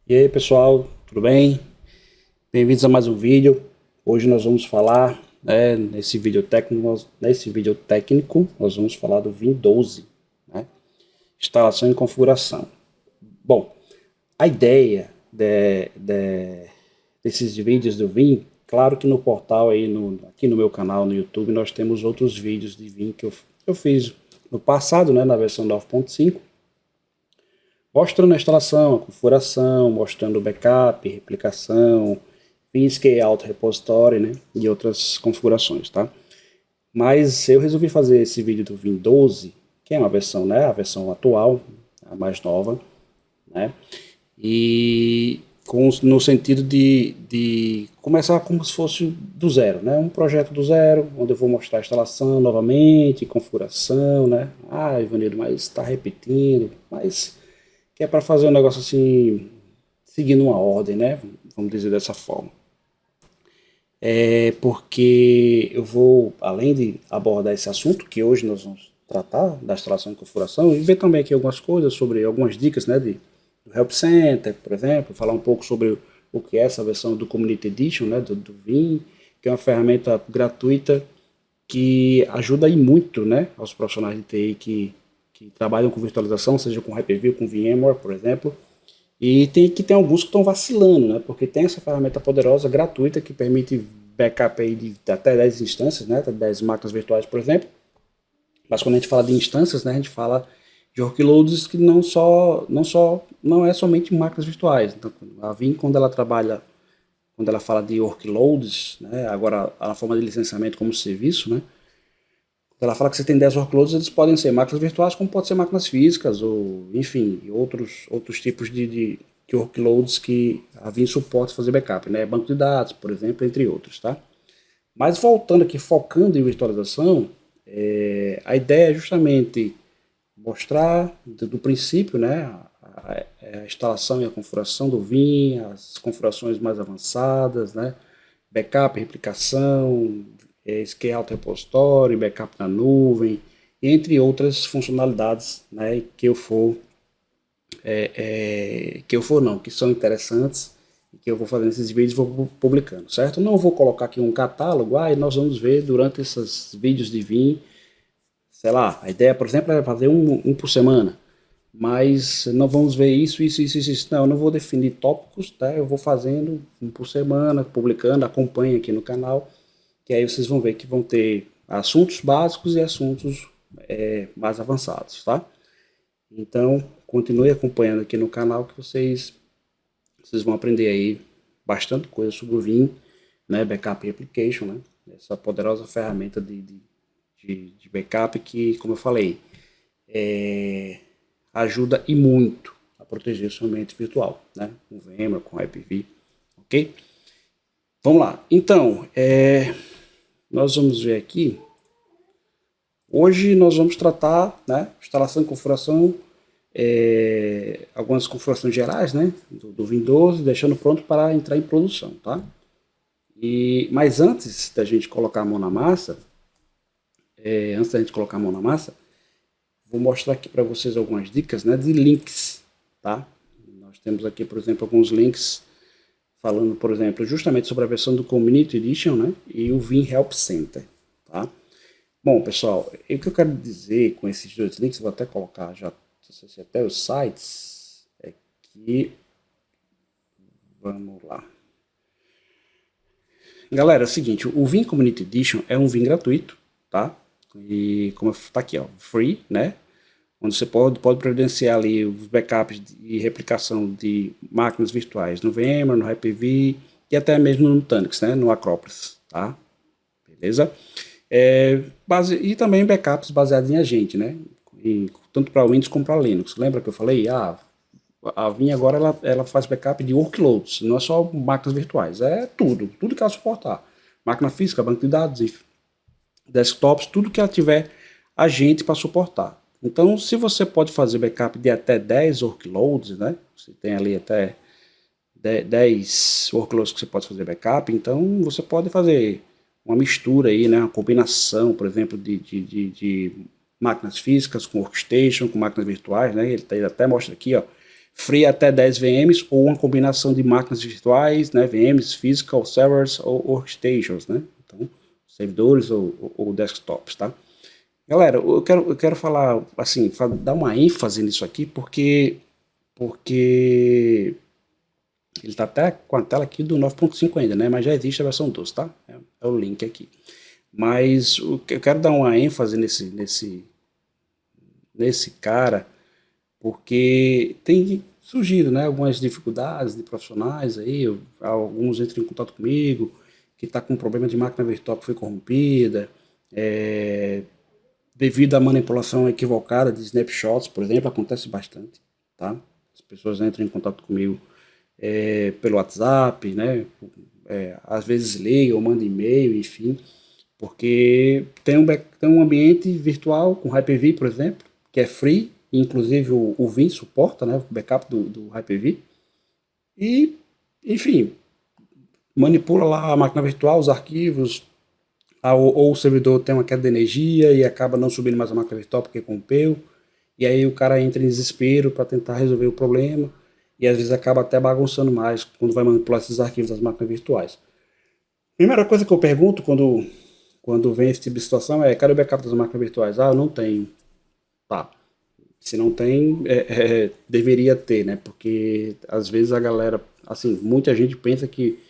E aí pessoal, tudo bem? Bem-vindos a mais um vídeo. Hoje nós vamos falar, nesse vídeo técnico, nós vamos falar do Vim 12, né? Instalação e configuração. Bom, a ideia desses vídeos do Vim, claro que no portal aí, aqui no meu canal no YouTube, nós temos outros vídeos de Vim que eu fiz no passado, né, na versão 9.5, mostrando a instalação, a configuração, mostrando o backup, replicação, Vim-Scale-Out Repository, né, e outras configurações, tá? Mas eu resolvi fazer esse vídeo do Vim 12, que é uma versão, né, a versão atual, a mais nova, né, e no sentido de começar como se fosse do zero, né, um projeto do zero, onde eu vou mostrar a instalação novamente, configuração, né, Ivanildo, mas está repetindo, mas que é para fazer um negócio assim, seguindo uma ordem, né? Vamos dizer dessa forma. É porque eu vou, além de abordar esse assunto, que hoje nós vamos tratar da instalação e configuração, e ver também aqui algumas coisas sobre algumas dicas, né, do Help Center, por exemplo, falar um pouco sobre o que é essa versão do Community Edition, né, do Vim, que é uma ferramenta gratuita que ajuda aí muito, né, aos profissionais de TI que trabalham com virtualização, seja com Hyper-V, com VMware, por exemplo, e tem alguns que estão vacilando, né, porque tem essa ferramenta poderosa, gratuita, que permite backup aí de até 10 instâncias, né, até 10 máquinas virtuais, por exemplo, mas quando a gente fala de instâncias, né, a gente fala de workloads que não é somente máquinas virtuais. Então, a Vim, quando ela fala de workloads, né, agora a forma de licenciamento como serviço, né, ela fala que você tem 10 workloads, eles podem ser máquinas virtuais, como pode ser máquinas físicas, ou enfim, outros tipos de workloads que a Vim suporta fazer backup, né? Banco de dados, por exemplo, entre outros, tá? Mas voltando aqui, focando em virtualização, a ideia é justamente mostrar do princípio, né, a instalação e a configuração do Vim, as configurações mais avançadas, né, backup, replicação, Scale Out Repository, backup na nuvem, entre outras funcionalidades, né, que são interessantes e que eu vou fazendo esses vídeos e vou publicando, certo? Não vou colocar aqui um catálogo, e nós vamos ver durante esses vídeos de Vim, sei lá, a ideia, por exemplo, é fazer um por semana, mas não vamos ver isso. Não, eu não vou definir tópicos, tá? Eu vou fazendo um por semana, publicando, acompanhe aqui no canal, que aí vocês vão ver que vão ter assuntos básicos e assuntos mais avançados, tá? Então, continue acompanhando aqui no canal que vocês vão aprender aí bastante coisa sobre o Vim, né, Backup Application, né, essa poderosa ferramenta de backup que, como eu falei, ajuda e muito a proteger o seu ambiente virtual, né, com VMware, com Hyper-V, ok? Vamos lá. Então, nós vamos ver aqui. Hoje nós vamos tratar, né, instalação e configuração, algumas configurações gerais, né, do Windows, deixando pronto para entrar em produção, tá? Mas antes da gente colocar a mão na massa, vou mostrar aqui para vocês algumas dicas, né, de links, tá? Nós temos aqui, por exemplo, alguns links falando, por exemplo, justamente sobre a versão do Community Edition, né, e o Vim Help Center, tá? Bom, pessoal, o que eu quero dizer com esses dois links, vou até colocar já até os sites, é que, vamos lá. Galera, é o seguinte, o Vim Community Edition é um Vim gratuito, tá? E como tá aqui, ó, free, né? Onde você pode providenciar ali os backups e replicação de máquinas virtuais no VMware, no Hyper-V e até mesmo no Nutanix, né? No Acropolis, tá? Beleza? E também backups baseados em agente, né? Tanto para Windows como para Linux. Lembra que eu falei? A Vim agora ela faz backup de workloads, não é só máquinas virtuais, é tudo que ela suportar. Máquina física, banco de dados, desktops, tudo que ela tiver agente para suportar. Então, se você pode fazer backup de até 10 workloads, né? Você tem ali até 10 workloads que você pode fazer backup, então você pode fazer uma mistura aí, né? Uma combinação, por exemplo, de máquinas físicas com workstation, com máquinas virtuais, né? Ele até mostra aqui, ó, free até 10 VMs ou uma combinação de máquinas virtuais, né, VMs, physical servers ou workstations, né? Então, servidores ou desktops, tá? Galera, eu quero falar, assim, dar uma ênfase nisso aqui, porque ele está até com a tela aqui do 9.5 ainda, né? Mas já existe a versão 12, tá? É o link aqui. Mas eu quero dar uma ênfase nesse cara, porque tem surgido, né, algumas dificuldades de profissionais aí, alguns entram em contato comigo, que está com um problema de máquina virtual que foi corrompida, devido à manipulação equivocada de snapshots, por exemplo, acontece bastante, tá? As pessoas entram em contato comigo pelo WhatsApp, né? Às vezes ligam, mandam e-mail, enfim, porque tem um ambiente virtual com Hyper-V, por exemplo, que é free, inclusive o Vim suporta, né, o backup do Hyper-V, e, enfim, manipula lá a máquina virtual, os arquivos, ou o servidor tem uma queda de energia e acaba não subindo mais a máquina virtual porque rompeu, e aí o cara entra em desespero para tentar resolver o problema, e às vezes acaba até bagunçando mais quando vai manipular esses arquivos das máquinas virtuais. Primeira coisa que eu pergunto quando vem esse tipo de situação é: cadê o backup das máquinas virtuais? Ah, eu não tenho. Tá. Se não tem, deveria ter, né? Porque às vezes a galera, assim, muita gente pensa que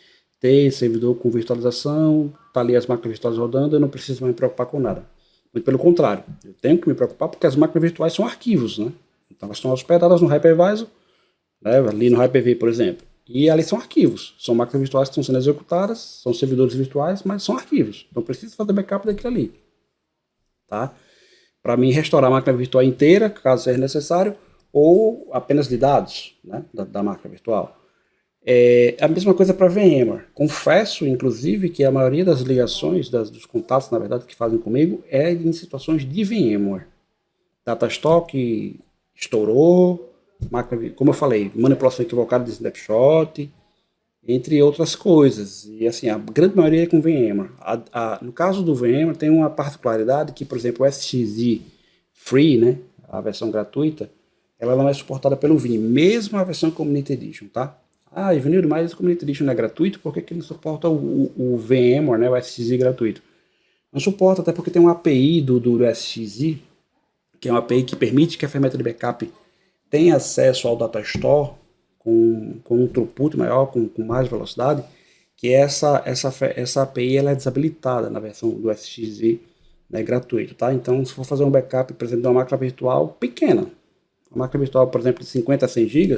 ter servidor com virtualização, tá ali as máquinas virtuais rodando, eu não preciso mais me preocupar com nada. Muito pelo contrário, eu tenho que me preocupar porque as máquinas virtuais são arquivos, né? Então elas estão hospedadas no hypervisor, né? Ali no Hyper-V, por exemplo. E ali são arquivos, são máquinas virtuais que estão sendo executadas, são servidores virtuais, mas são arquivos. Então preciso fazer backup daquilo ali, tá? Para mim restaurar a máquina virtual inteira, caso seja necessário, ou apenas de dados, né, da máquina virtual. A mesma coisa para VMware. Confesso, inclusive, que a maioria das ligações, dos contatos, na verdade, que fazem comigo, é em situações de VMware. Datastock estourou, máquina, como eu falei, manipulação equivocada de snapshot, entre outras coisas. E assim, a grande maioria é com VMware. No caso do VMware tem uma particularidade que, por exemplo, o SXE Free, né, a versão gratuita, ela não é suportada pelo Vim, mesmo a versão Community Edition, tá? Ah, Ivanildo, mas o Community Edition não é gratuito, por que ele não suporta o VMware, né, o SXE gratuito? Não suporta, até porque tem uma API do SXE, que é uma API que permite que a ferramenta de backup tenha acesso ao data store com um throughput maior, com mais velocidade, que essa API ela é desabilitada na versão do SXE, né, gratuito, tá? Então, se for fazer um backup, por exemplo, de uma máquina virtual pequena, uma máquina virtual, por exemplo, de 50 a 100 GB,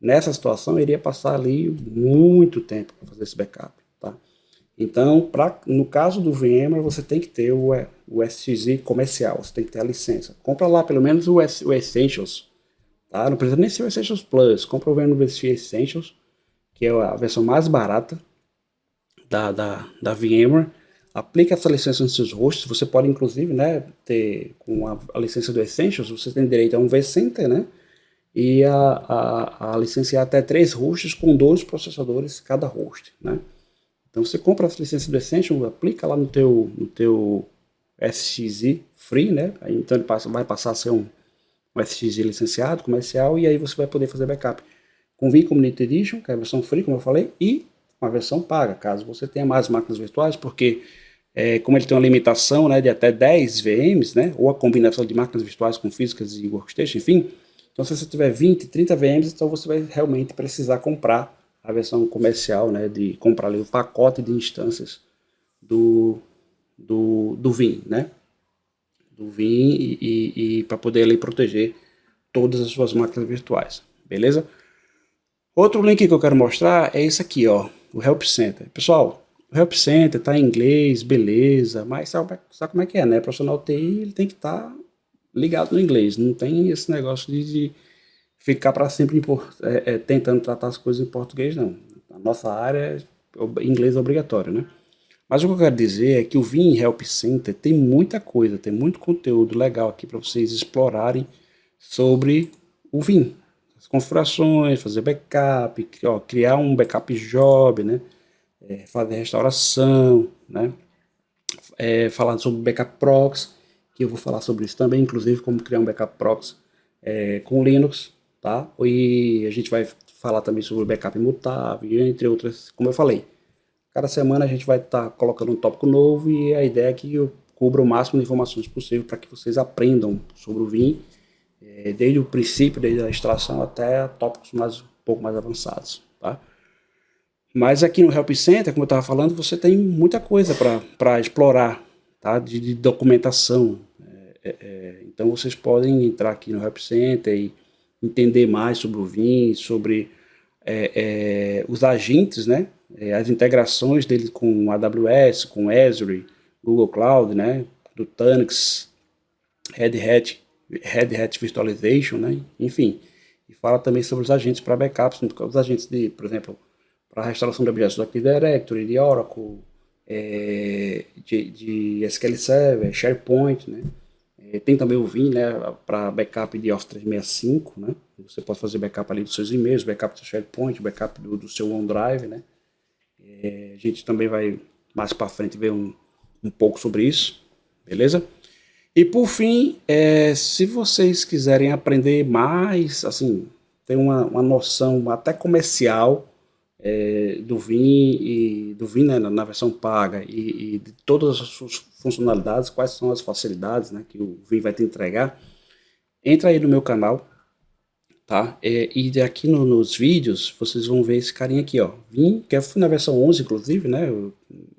nessa situação, iria passar ali muito tempo para fazer esse backup, tá? Então, no caso do VMware, você tem que ter o SXE comercial, você tem que ter a licença. Compra lá pelo menos o Essentials, tá? Não precisa nem ser o Essentials Plus, compra o VMware Essentials, que é a versão mais barata da VMware. Aplica essa licença nos seus hosts, você pode inclusive, né, ter com a licença do Essentials, você tem direito a um vCenter, né? E a licenciar até 3 hosts com 2 processadores cada host, né? Então você compra essa licença do Essential, aplica lá no teu SXE Free, né? Então ele vai passar a ser um SXE licenciado, comercial, e aí você vai poder fazer backup com Vim Community Edition, que é a versão free, como eu falei, e uma versão paga, caso você tenha mais máquinas virtuais, porque como ele tem uma limitação, né, de até 10 VMs, né, ou a combinação de máquinas virtuais com físicas e workstation, enfim. Então se você tiver 20, 30 VMs, então você vai realmente precisar comprar a versão comercial, né, de comprar ali o pacote de instâncias do Vim, né, do Vim e para poder ali proteger todas as suas máquinas virtuais, beleza? Outro link que eu quero mostrar é esse aqui, ó, o Help Center. Pessoal, o Help Center tá em inglês, beleza, mas sabe como é que é, né? O profissional TI ele tem que estar ligado no inglês, não tem esse negócio de ficar para sempre tentando tratar as coisas em português, não. A nossa área é inglês obrigatório, né? Mas o que eu quero dizer é que o Vim Help Center tem muita coisa, tem muito conteúdo legal aqui para vocês explorarem sobre o Vim. As configurações, fazer backup, criar um backup job, né? Fazer restauração, né? Falar sobre backup proxy, que eu vou falar sobre isso também, inclusive como criar um backup proxy com Linux, tá? E a gente vai falar também sobre o backup imutável, entre outras, como eu falei. Cada semana a gente vai estar colocando um tópico novo e a ideia é que eu cubra o máximo de informações possível para que vocês aprendam sobre o Vim, desde o princípio, desde a extração até tópicos um pouco mais avançados, tá? Mas aqui no Help Center, como eu estava falando, você tem muita coisa para explorar, tá? De documentação. Então vocês podem entrar aqui no Help Center e entender mais sobre o Vim, sobre os agentes, né? As integrações dele com AWS, com Azure, Google Cloud, né? Do Tanux, Red Hat Virtualization, né? Enfim, e fala também sobre os agentes para backups, os agentes de, por exemplo, para restauração de objetos do Active Directory, de Oracle, de SQL Server, SharePoint, né? Tem também o Vim, né, para backup de Office 365, né? Você pode fazer backup ali dos seus e-mails, backup do SharePoint, backup do seu OneDrive, né? A gente também vai mais para frente ver um pouco sobre isso, beleza? E por fim, se vocês quiserem aprender mais, assim, ter uma noção até comercial do Vim, né, na versão paga e de todas as suas funcionalidades, quais são as facilidades, né, que o Vim vai te entregar, entra aí no meu canal, tá? E aqui nos vídeos vocês vão ver esse carinha aqui, ó, Vim, que eu fui na versão 11, inclusive, né?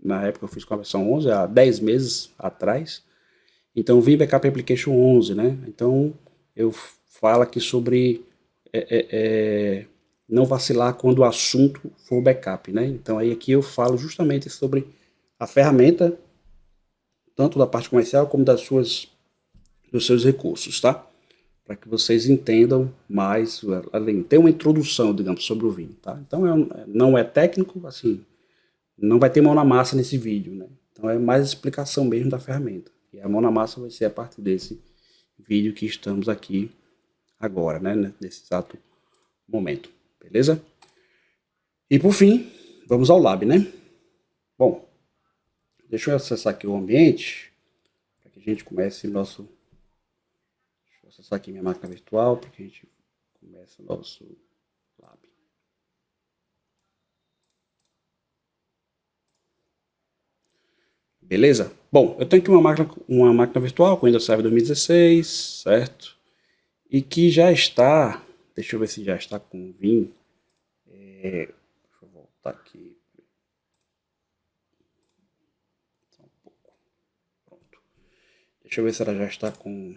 Na época eu fiz com a versão 11, há 10 meses atrás. Então, Vim Backup Application 11, né? Então, eu falo aqui sobre não vacilar quando o assunto for backup, né? Então, aí aqui eu falo justamente sobre a ferramenta, tanto da parte comercial como dos seus recursos, tá? Para que vocês entendam mais, além, ter uma introdução, digamos, sobre o Vim, tá? Então, não é técnico, assim, não vai ter mão na massa nesse vídeo, né? Então, é mais explicação mesmo da ferramenta. E a mão na massa vai ser a partir desse vídeo que estamos aqui agora, né? Nesse exato momento, beleza? E por fim, vamos ao lab, né? Bom, deixa eu acessar aqui o ambiente, para que a gente comece o nosso... Deixa eu acessar aqui minha máquina virtual, para que a gente comece o nosso lab. Beleza? Bom, eu tenho aqui uma máquina virtual com Windows Server 2016, certo? E que já está, deixa eu ver se já está com Vim. Deixa eu voltar aqui. Só um pouco. Pronto. Deixa eu ver se ela já está com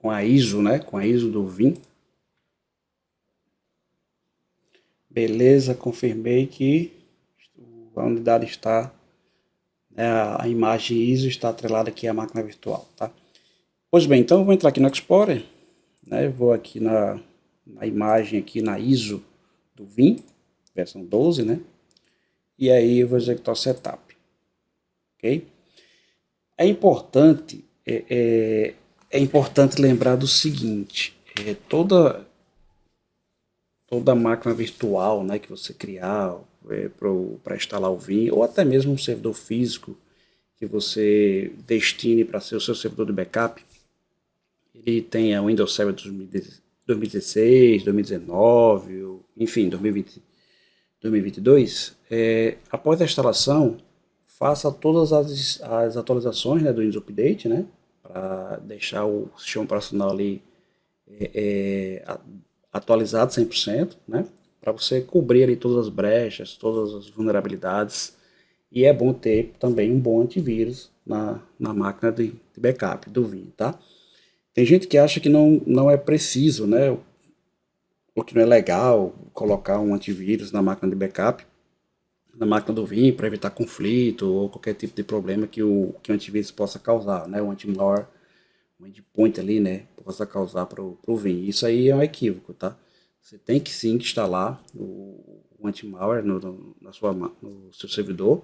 a ISO, né? Com a ISO do Vim. Beleza, confirmei que a unidade está, a imagem ISO está atrelada aqui à máquina virtual, tá? Pois bem, então eu vou entrar aqui no Explorer, né? Vou aqui na imagem aqui na ISO do Vim, versão 12, né? E aí eu vou executar o setup, ok? É importante, é importante lembrar do seguinte, toda máquina virtual, né, que você criar para instalar o Vim, ou até mesmo um servidor físico que você destine para ser o seu servidor de backup, ele tem a Windows Server 2016, 2019, enfim, 2020, 2022, após a instalação, faça todas as atualizações, né, do Windows Update, né, para deixar o sistema operacional ali atualizado 100%, né, para você cobrir ali todas as brechas, todas as vulnerabilidades. E é bom ter também um bom antivírus na máquina de backup do Vim, tá? Tem gente que acha que não é preciso, né, ou que não é legal colocar um antivírus na máquina de backup, na máquina do Vim, para evitar conflito ou qualquer tipo de problema que o antivírus possa causar, né, o anti-malware, um endpoint ali, né, possa causar para o Vim. Isso aí é um equívoco, tá? Você tem que sim instalar o anti-malware no seu servidor,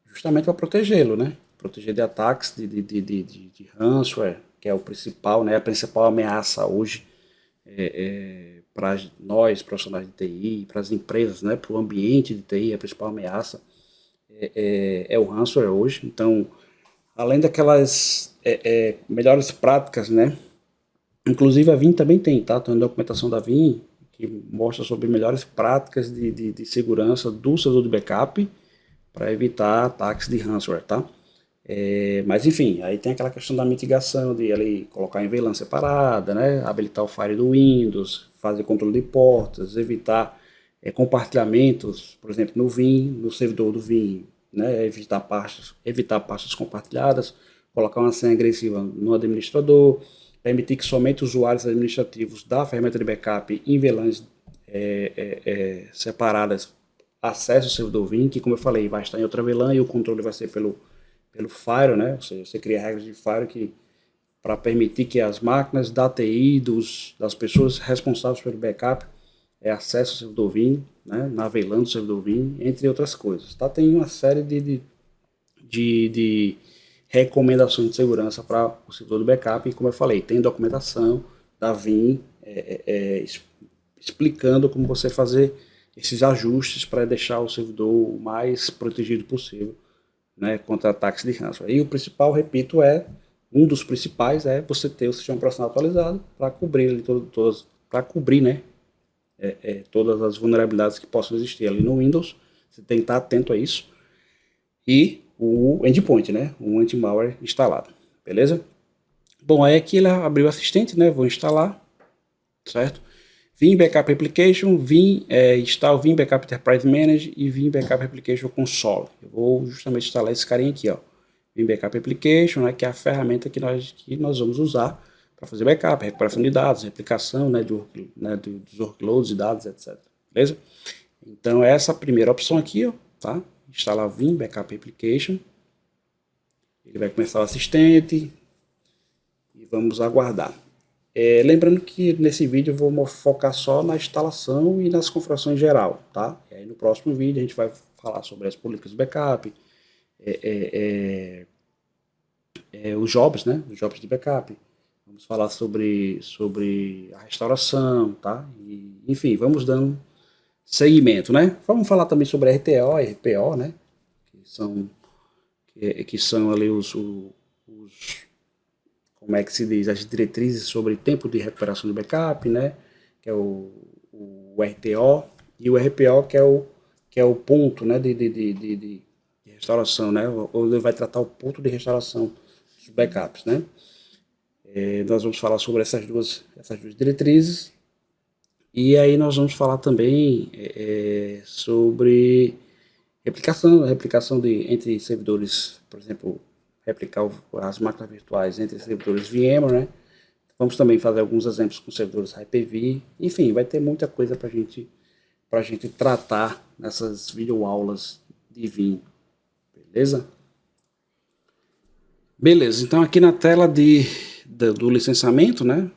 justamente para protegê-lo, né? Proteger de ataques de ransomware, que é o principal, né? A principal ameaça hoje para nós, profissionais de TI, para as empresas, né? Para o ambiente de TI, a principal ameaça é o ransomware hoje. Então, além daquelas melhores práticas, né? Inclusive a Vim também tem, tá? Tem uma documentação da Vim que mostra sobre melhores práticas de segurança do servidor de backup para evitar ataques de ransomware, tá? Mas enfim, aí tem aquela questão da mitigação, de ali colocar em VLAN separada, né? Habilitar o Fire do Windows, fazer controle de portas, evitar compartilhamentos, por exemplo, no Vim, no servidor do Vim, né? Evitar pastas compartilhadas, colocar uma senha agressiva no administrador, permitir que somente usuários administrativos da ferramenta de backup em VLANs separadas acessem o servidor Vim, que como eu falei, vai estar em outra VLAN e o controle vai ser pelo Fire, né? Ou seja, você cria regras de Fire que para permitir que as máquinas da TI, das pessoas responsáveis pelo backup, acessem o servidor Vim, né? Na VLAN do servidor Vim, entre outras coisas. Tá? Tem uma série de recomendações de segurança para o servidor do backup, e como eu falei, tem documentação da Vim explicando como você fazer esses ajustes para deixar o servidor o mais protegido possível, né, contra ataques de ransomware. E o principal, repito, um dos principais é você ter o sistema operacional atualizado para cobrir ali né, todas as vulnerabilidades que possam existir ali no Windows. Você tem que estar atento a isso. E o endpoint, né, um anti-malware instalado, beleza? Bom, aí aqui ele abriu o assistente, né, vou instalar, certo? Vim Backup Application, install Vim Backup Enterprise Manager e Vim Backup Application Console. Eu vou justamente instalar esse carinha aqui, ó. Vim Backup Application, né, que é a ferramenta que nós vamos usar para fazer backup, recuperação de dados, replicação, né, dos workloads de dados, etc. Beleza? Então essa primeira opção aqui, ó, tá? Instalar Vim Backup Application. Ele vai começar o assistente e vamos aguardar. Lembrando que nesse vídeo eu vou focar só na instalação e nas configurações em geral, tá? E aí no próximo vídeo a gente vai falar sobre as políticas de backup, os jobs, né? Os jobs de backup. Vamos falar sobre a restauração, tá? E, enfim, vamos dando seguimento, né? Vamos falar também sobre RTO e RPO, né? Que são ali como é que se diz, as diretrizes sobre tempo de recuperação de backup, né? Que é o RTO, e o RPO que é o ponto, né, de restauração, né? Ou ele vai tratar o ponto de restauração dos backups, né? Nós vamos falar sobre essas duas diretrizes, e aí nós vamos falar também sobre replicação entre servidores, por exemplo, replicar as máquinas virtuais entre servidores VMware, né? Vamos também fazer alguns exemplos com servidores Hyper-V. Enfim, vai ter muita coisa para a gente tratar nessas videoaulas de Vim, beleza? Beleza, então aqui na tela do licenciamento, né?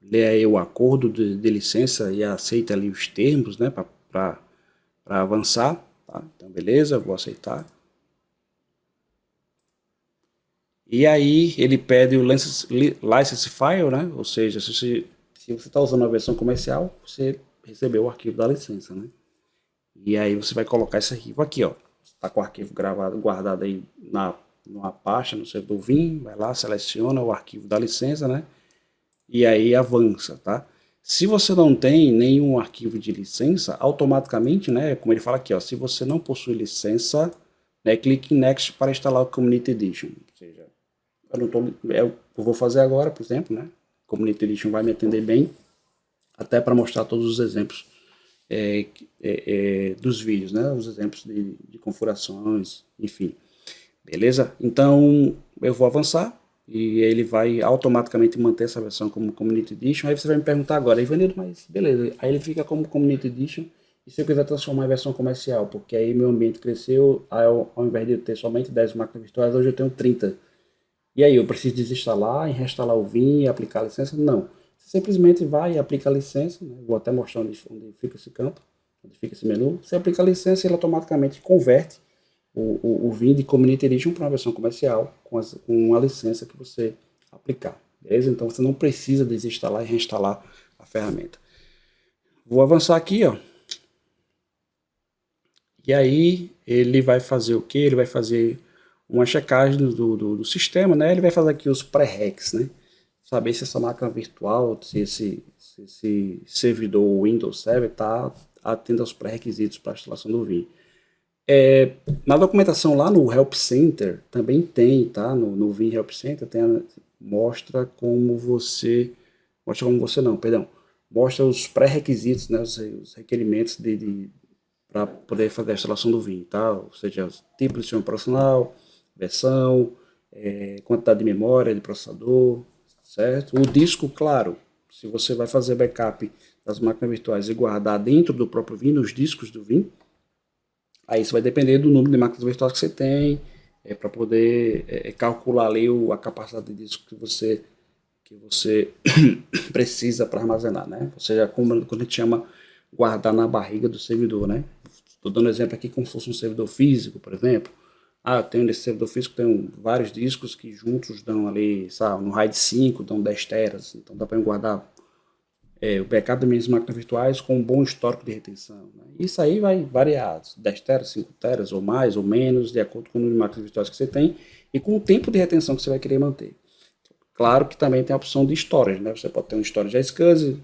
Lê aí o acordo de licença e aceita ali os termos, né? Para avançar, tá? Então beleza, vou aceitar. E aí ele pede o license file, né? Ou seja, se você está usando a versão comercial, você recebeu o arquivo da licença, né? E aí você vai colocar esse arquivo aqui, ó. Está com o arquivo guardado aí numa pasta no servidor Vim, vai lá, seleciona o arquivo da licença, né? E aí avança, tá? Se você não tem nenhum arquivo de licença, automaticamente, né? Como ele fala aqui, ó, se você não possui licença, né, clique em Next para instalar o Community Edition. Ou seja, eu vou fazer agora, por exemplo, né? Community Edition vai me atender bem, até para mostrar todos os exemplos dos vídeos, né? Os exemplos de configurações, enfim. Beleza? Então eu vou avançar e ele vai automaticamente manter essa versão como Community Edition. Aí você vai me perguntar agora, Ivanildo, mas beleza, aí ele fica como Community Edition, e se eu quiser transformar em versão comercial, porque aí meu ambiente cresceu, ao invés de eu ter somente 10 máquinas virtuais, hoje eu tenho 30. E aí, eu preciso desinstalar e reinstalar o Vim e aplicar a licença? Não. Você simplesmente vai e aplica a licença, né? Vou até mostrar onde fica esse campo, onde fica esse menu. Você aplica a licença e ele automaticamente converte o Vim de Community Edition para uma versão comercial com a licença que você aplicar. Beleza? Então você não precisa desinstalar e reinstalar a ferramenta. Vou avançar aqui, ó. E aí ele vai fazer o que? Ele vai fazer uma checagem do sistema, né? Ele vai fazer aqui os pré-reqs, né? Saber se essa máquina virtual, se esse servidor Windows Server está atendo aos pré-requisitos para a instalação do Vim. Na documentação lá no Help Center também tem, tá? No Vim Help Center mostra como você não, perdão, mostra os pré-requisitos, né? Os requerimentos para poder fazer a instalação do Vim, tá? Ou seja, tipo de sistema operacional, versão, quantidade de memória, de processador, certo? O disco, claro, se você vai fazer backup das máquinas virtuais e guardar dentro do próprio Vim, nos discos do Vim, aí isso vai depender do número de máquinas virtuais que você tem, para poder calcular ali a capacidade de disco que você precisa para armazenar, né? Ou seja, quando a gente chama guardar na barriga do servidor, né? Estou dando exemplo aqui como se fosse um servidor físico, por exemplo. Eu tenho nesse servidor físico, tenho vários discos que juntos dão ali, sabe, no RAID 5 dão 10 teras, então dá para eu guardar o backup das minhas máquinas virtuais com um bom histórico de retenção. Né? Isso aí vai variar, 10 teras, 5 teras ou mais ou menos, de acordo com o número de máquinas virtuais que você tem e com o tempo de retenção que você vai querer manter. Claro que também tem a opção de storage, né? Você pode ter um storage SCSI,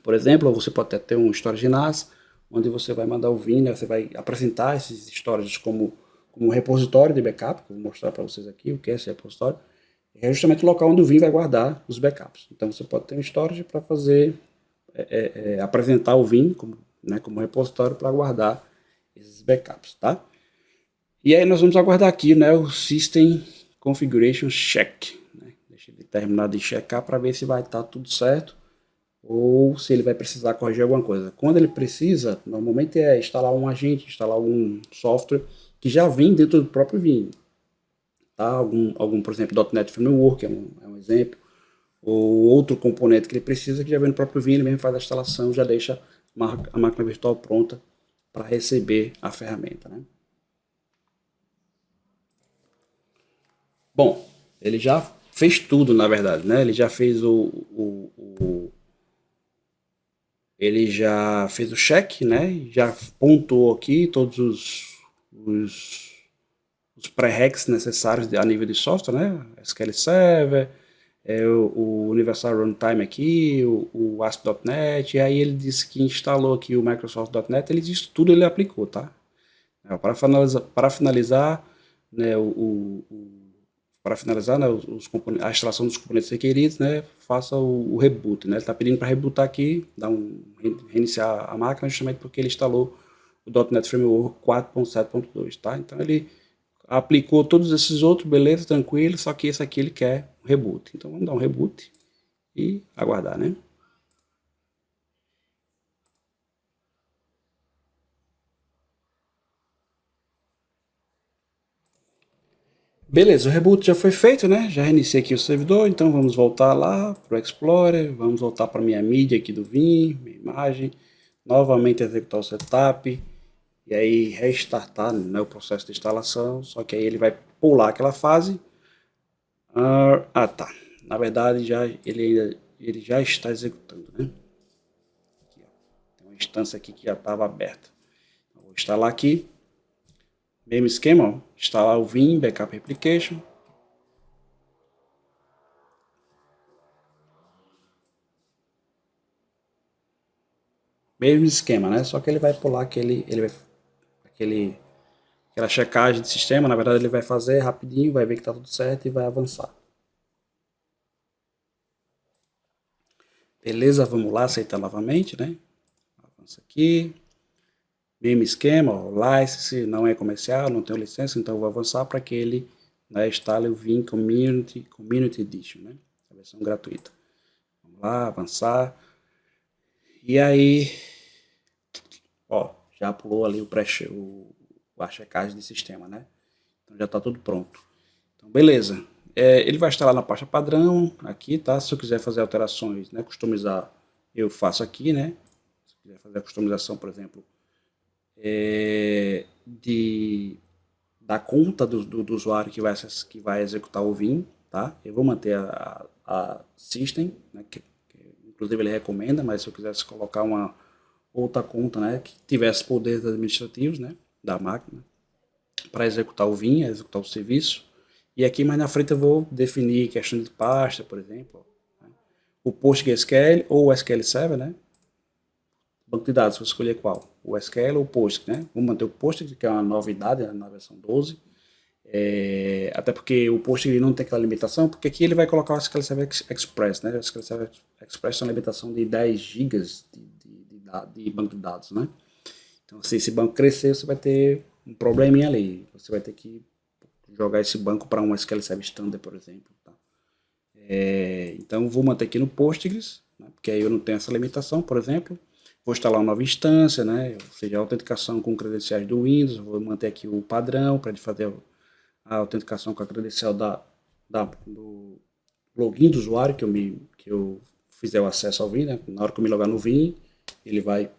por exemplo, ou você pode até ter um storage NAS, onde você vai mandar o Vim, né? Você vai apresentar esses storages como um repositório de backup, que eu vou mostrar para vocês aqui o que é esse repositório. É justamente o local onde o Vim vai guardar os backups. Então você pode ter um storage para fazer, apresentar o Vim como repositório para guardar esses backups, tá? E aí nós vamos aguardar aqui, né, o System Configuration Check. Né? Deixa ele terminar de checar para ver se vai estar tudo certo ou se ele vai precisar corrigir alguma coisa. Quando ele precisa, normalmente é instalar um agente, instalar algum software que já vem dentro do próprio Vim. Tá? Algum, por exemplo, .NET Framework é um exemplo, ou outro componente que ele precisa que já vem no próprio Vim, ele mesmo faz a instalação, já deixa a máquina virtual pronta para receber a ferramenta. Né? Bom, ele já fez tudo, na verdade, né? Ele já fez ele já fez o check, né? Já pontuou aqui todos os pré-requisitos necessários a nível de software, né? SQL Server, o Universal Runtime aqui, o ASP.NET, e aí ele disse que instalou aqui o Microsoft.NET, ele disse tudo ele aplicou, tá? Para finalizar, né, para finalizar, né, a instalação dos componentes requeridos, né, faça o reboot. Né, ele está pedindo para rebootar aqui, reiniciar a máquina, justamente porque ele instalou o .NET Framework 4.7.2. Tá? Então ele aplicou todos esses outros, beleza, tranquilo, só que esse aqui ele quer um reboot. Então vamos dar um reboot e aguardar, né? Beleza, o reboot já foi feito, né? Já reiniciei aqui o servidor, então vamos voltar lá para o Explorer, vamos voltar para minha mídia aqui do Vim, minha imagem, novamente executar o setup, e aí restartar, né, o processo de instalação, só que aí ele vai pular aquela fase. Tá, na verdade ele já está executando, né? Aqui, ó. Tem uma instância aqui que já estava aberta. Então, vou instalar aqui. Mesmo esquema, ó, instalar o Vim Backup Application. Mesmo esquema, né? Só que ele vai pular aquela checagem de sistema. Na verdade, ele vai fazer rapidinho, vai ver que está tudo certo e vai avançar. Beleza, vamos lá, aceitar novamente, né? Avança aqui. Mesmo esquema, ó, license não é comercial, não tenho licença, então eu vou avançar para que ele, né, instale o Vim Community Edition, né? A versão gratuita. Vamos lá, avançar. E aí, ó, já pulou ali a checagem de sistema, né? Então já está tudo pronto. Então, beleza. Ele vai instalar na pasta padrão aqui, tá? Se eu quiser fazer alterações, né, customizar, eu faço aqui, né? Se eu quiser fazer a customização, por exemplo, da conta do usuário que vai executar o Vim, tá? Eu vou manter a system, né, que inclusive ele recomenda, mas se eu quisesse colocar uma outra conta, né, que tivesse poderes administrativos, né, da máquina, para executar o Vim, executar o serviço. E aqui mais na frente eu vou definir questão de pasta, por exemplo, né? O PostgreSQL ou o SQL Server, né? Banco de dados, vou escolher qual? O SQL ou o Postgres, né? Vou manter o Postgres, que é uma novidade, né, na versão 12. Até porque o Postgres não tem aquela limitação, porque aqui ele vai colocar o SQL Server Express, né? O SQL Server Express tem uma limitação de 10 GB de banco de dados, né? Então, se esse banco crescer, você vai ter um probleminha ali. Você vai ter que jogar esse banco para um SQL Server Standard, por exemplo. Tá? Então, vou manter aqui no Postgres, né? Porque aí eu não tenho essa limitação, por exemplo. Vou instalar uma nova instância, né? Ou seja, a autenticação com credenciais do Windows. Vou manter aqui o padrão para ele fazer a autenticação com a credencial do login do usuário que eu fizer o acesso ao Vim, né? Na hora que eu me logar no Vim, ele vai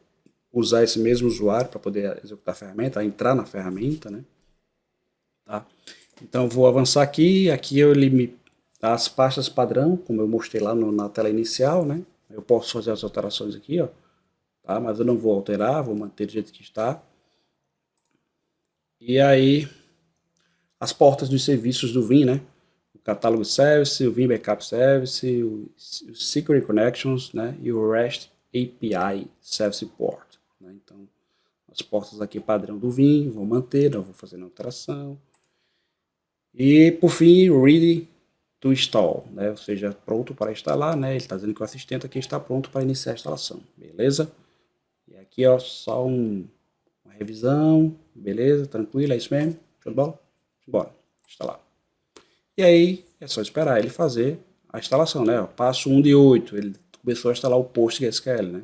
usar esse mesmo usuário para poder executar a ferramenta, entrar na ferramenta, né? Tá? Então vou avançar aqui, eu limito as pastas padrão, como eu mostrei lá na tela inicial, né? Eu posso fazer as alterações aqui, ó, tá? Mas eu não vou alterar, vou manter do jeito que está. E aí as portas dos serviços do Vim, né? O catálogo service, o Vim Backup Service, o Security Connections, né? E o REST API Service Port, né? Então as portas aqui padrão do Vim, vou manter, não vou fazer nenhuma alteração. E por fim, ready to install, né? Ou seja, pronto para instalar, né? Ele está dizendo que o assistente aqui está pronto para iniciar a instalação, beleza? E aqui, ó, só uma revisão, beleza? Tranquilo, é isso mesmo? Show de bola? Bora, instalar. E aí, é só esperar ele fazer a instalação, né? Passo 1 de 8, ele começou a instalar o PostgreSQL, né?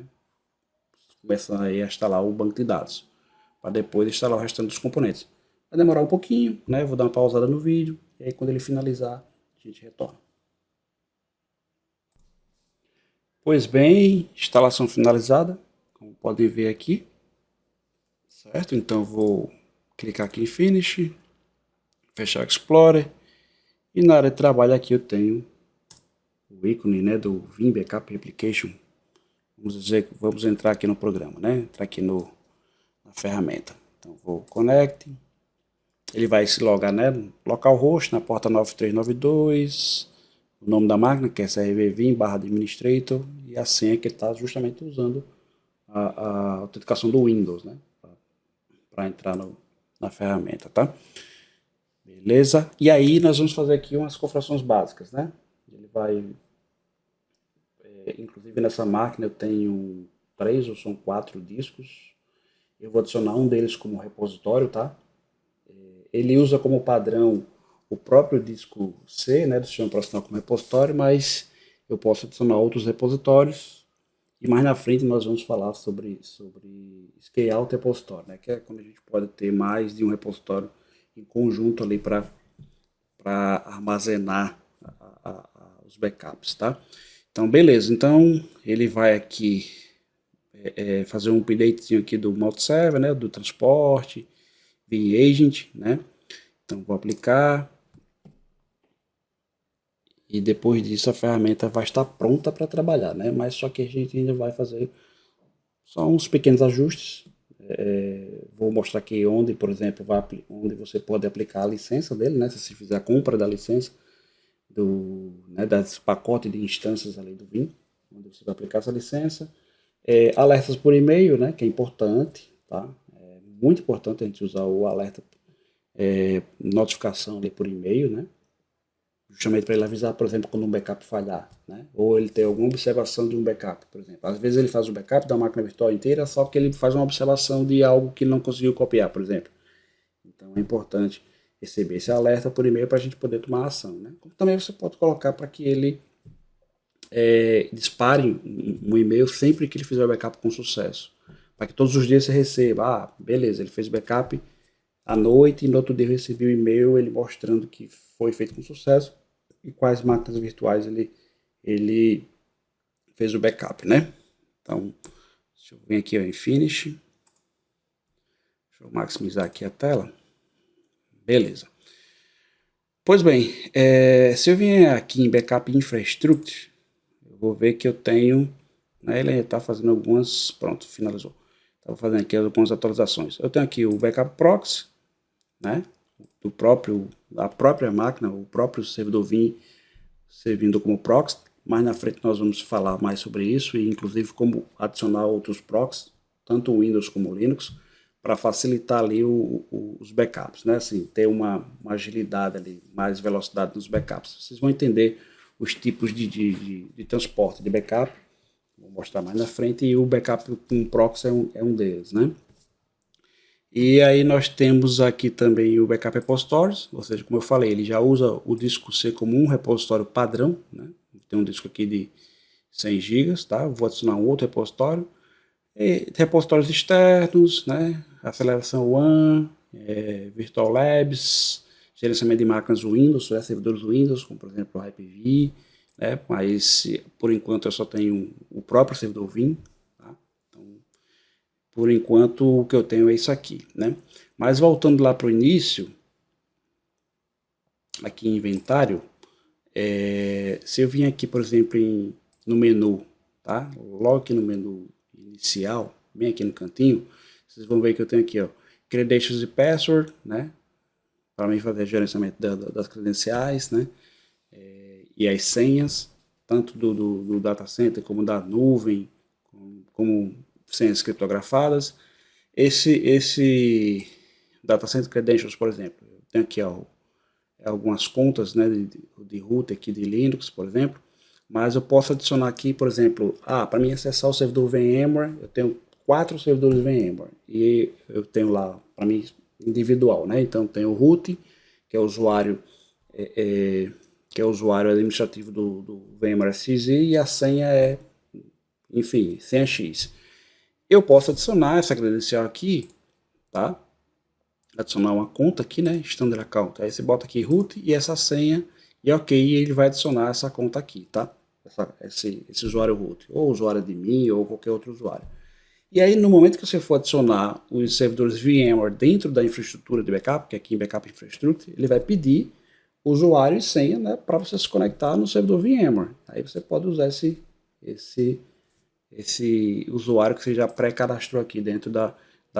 Começando aí a instalar o banco de dados, para depois instalar o restante dos componentes. Vai demorar um pouquinho, né? Vou dar uma pausada no vídeo, e aí quando ele finalizar, a gente retorna. Pois bem, instalação finalizada, como podem ver aqui, certo? Então vou clicar aqui em Finish, fechar o Explorer, e na área de trabalho aqui eu tenho o ícone, né, do Vim Backup Application. Vamos entrar aqui no programa, né? Entrar aqui na ferramenta. Então vou Connect, ele vai se logar, né, localhost na porta 9392, o nome da máquina que é crvvim/administrator e a senha que está justamente usando a autenticação do Windows, né, para entrar na ferramenta, tá? Beleza? E aí nós vamos fazer aqui umas configurações básicas, né? Ele vai, inclusive nessa máquina eu tenho 3 ou são 4 discos. Eu vou adicionar um deles como repositório, tá? Ele usa como padrão o próprio disco C, né, do sistema operacional como repositório, mas eu posso adicionar outros repositórios. E mais na frente nós vamos falar sobre scale out repositório, né, que é quando a gente pode ter mais de um repositório em conjunto ali para armazenar os backups, tá? Então, beleza. Então, ele vai aqui fazer um updatezinho aqui do multiserver, né, do transporte, Vim Agent, né? Então, vou aplicar. E depois disso a ferramenta vai estar pronta para trabalhar, né? Mas só que a gente ainda vai fazer só uns pequenos ajustes. Vou mostrar aqui onde, por exemplo, onde você pode aplicar a licença dele, né? Se você fizer a compra da licença desse pacote de instâncias ali do Vim, onde você vai aplicar essa licença. Alertas por e-mail, né? Que é importante, tá? É muito importante a gente usar o alerta notificação ali por e-mail, né? Justamente para ele avisar, por exemplo, quando um backup falhar, né? Ou ele tem alguma observação de um backup, por exemplo. Às vezes ele faz um backup da máquina virtual inteira, só que ele faz uma observação de algo que ele não conseguiu copiar, por exemplo. Então é importante receber esse alerta por e-mail para a gente poder tomar ação, né? Como também você pode colocar para que ele dispare um e-mail sempre que ele fizer o backup com sucesso. Para que todos os dias você receba, beleza, ele fez o backup à noite e no outro dia eu recebi o e-mail ele mostrando que foi feito com sucesso e quais máquinas virtuais ele fez o backup, né? Então, deixa eu vir aqui ó, em Finish. Deixa eu maximizar aqui a tela. Beleza. Pois bem, se eu vier aqui em Backup Infrastructure, eu vou ver que eu tenho, né, ele está fazendo algumas, pronto, finalizou. Estava fazendo aqui algumas atualizações. Eu tenho aqui o Backup Proxy, né? da própria máquina, o próprio servidor Vim servindo como proxy. Mais na frente nós vamos falar mais sobre isso e inclusive como adicionar outros proxies, tanto Windows como Linux, para facilitar ali os backups, né? Assim, ter uma agilidade ali, mais velocidade nos backups. Vocês vão entender os tipos de transporte de backup, vou mostrar mais na frente, e o backup com proxy é um deles, né? E aí nós temos aqui também o Backup Repositories, ou seja, como eu falei, ele já usa o disco C como um repositório padrão, né? Tem um disco aqui de 100 GB, tá? Vou adicionar um outro repositório. E repositórios externos, né? Aceleração WAN, Virtual Labs, gerenciamento de máquinas Windows, servidores Windows, como por exemplo o Hyper-V, né? Mas por enquanto eu só tenho o próprio servidor Vim, tá? Então, por enquanto o que eu tenho é isso aqui, né? Mas voltando lá para o início, aqui em inventário, se eu vim aqui, por exemplo, no menu, tá? Logo aqui no menu inicial, bem aqui no cantinho, vocês vão ver que eu tenho aqui, ó, credentials e password, né? Para mim fazer gerenciamento das credenciais, né? E as senhas, tanto do data center como da nuvem, como senhas criptografadas. Esse data center credentials, por exemplo, eu tenho aqui ó, algumas contas, né, de root aqui de Linux, por exemplo, mas eu posso adicionar aqui, por exemplo, para mim acessar o servidor VMware, eu tenho 4 servidores VMware e eu tenho lá, para mim, individual, né? Então tem o root, que é o usuário que é o usuário administrativo do VMware XZ, e a senha é, enfim, senha X. Eu posso adicionar essa credencial aqui, tá? Adicionar uma conta aqui, né? Standard account. Aí você bota aqui root e essa senha, e ok, ele vai adicionar essa conta aqui, tá? Esse usuário root, ou usuário de mim, ou qualquer outro usuário. E aí, no momento que você for adicionar os servidores VMware dentro da infraestrutura de backup, que é aqui em Backup Infrastructure, ele vai pedir usuário e senha, né, para você se conectar no servidor VMware. Aí você pode usar esse usuário que você já pré-cadastrou aqui dentro da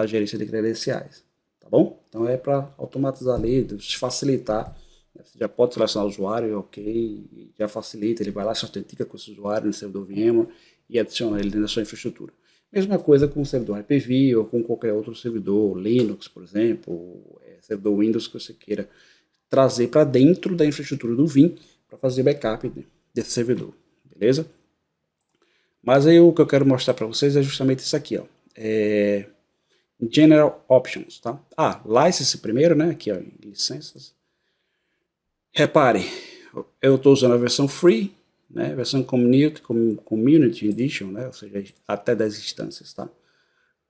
gerência de credenciais. Tá bom? Então é para automatizar ali, facilitar. Você já pode selecionar o usuário, ok, já facilita, ele vai lá, se autentica com esse usuário no servidor VMware e adiciona ele dentro da sua infraestrutura. Mesma coisa com o servidor Hyper-V ou com qualquer outro servidor, Linux, por exemplo, servidor Windows que você queira trazer para dentro da infraestrutura do Vim para fazer backup desse servidor, beleza? Mas aí o que eu quero mostrar para vocês é justamente isso aqui, ó. General Options, tá? License primeiro, né? Aqui, ó, licenças. Repare, eu estou usando a versão free, né? Versão Community Edition, né? Ou seja, até 10 instâncias, tá?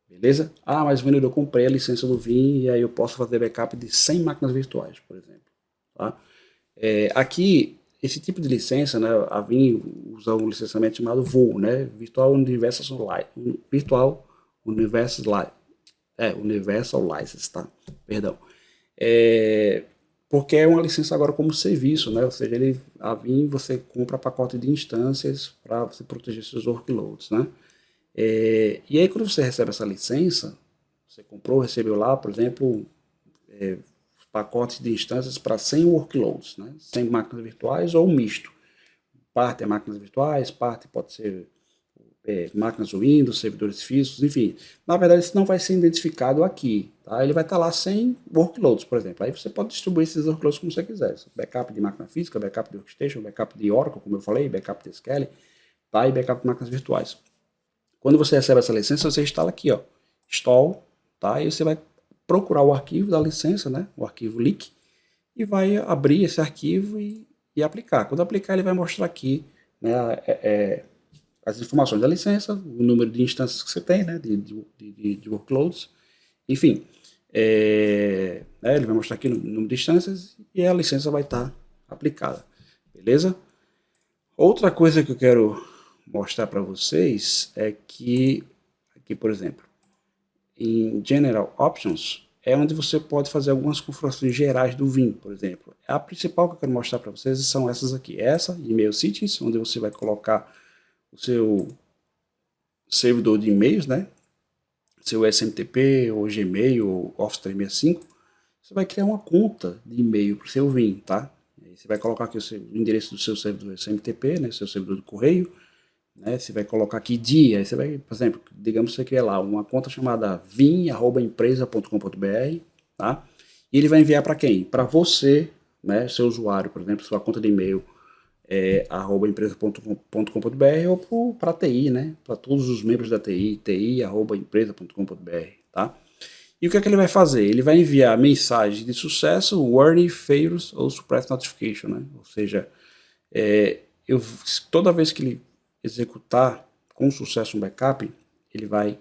Beleza? Mas vendedor, eu comprei a licença do Vim e aí eu posso fazer backup de 100 máquinas virtuais, por exemplo. Tá? Aqui, esse tipo de licença, né? A Vim usa um licenciamento chamado VUL, né? Virtual Universal License, tá? Perdão. Porque é uma licença agora como serviço, né? Ou seja, a Vim você compra pacote de instâncias para você proteger seus workloads, né? E aí quando você recebe essa licença, você comprou, recebeu lá, por exemplo, pacotes de instâncias para 100 workloads, né? 100 máquinas virtuais ou misto. Parte é máquinas virtuais, parte pode ser máquinas Windows, servidores físicos, enfim. Na verdade, isso não vai ser identificado aqui, tá? Ele vai estar lá sem workloads, por exemplo. Aí você pode distribuir esses workloads como você quiser. Backup de máquina física, backup de workstation, backup de Oracle, como eu falei, backup de SQL, tá? E backup de máquinas virtuais. Quando você recebe essa licença, você instala aqui, ó, install, tá? E você vai procurar o arquivo da licença, né? O arquivo leak, e vai abrir esse arquivo e aplicar. Quando aplicar, ele vai mostrar aqui, né, as informações da licença, o número de instâncias que você tem, né, de workloads, enfim, ele vai mostrar aqui o número de instâncias e a licença vai estar aplicada, beleza? Outra coisa que eu quero mostrar para vocês é que, aqui por exemplo, em General Options, é onde você pode fazer algumas configurações gerais do Vim, por exemplo. A principal que eu quero mostrar para vocês são essas aqui. Essa, E-mail Settings, onde você vai colocar o seu servidor de e-mails, né? Seu SMTP, ou Gmail, ou Office 365. você vai criar uma conta de e-mail para o seu Vim, tá? Aí você vai colocar aqui o endereço do seu servidor SMTP, né, seu servidor de correio, né? Você vai colocar aqui dia, aí você vai, por exemplo, digamos que você cria lá uma conta chamada vim@empresa.com.br, tá? E ele vai enviar para quem? Para você, né, seu usuário, por exemplo, sua conta de e-mail @empresa.com.br ou para a TI, né? Para todos os membros da TI, ti@empresa.com.br, tá? E o que é que ele vai fazer? Ele vai enviar mensagem de sucesso, warning, failures ou suppress notification, né? Ou seja, eu, toda vez que ele executar com sucesso um backup, ele vai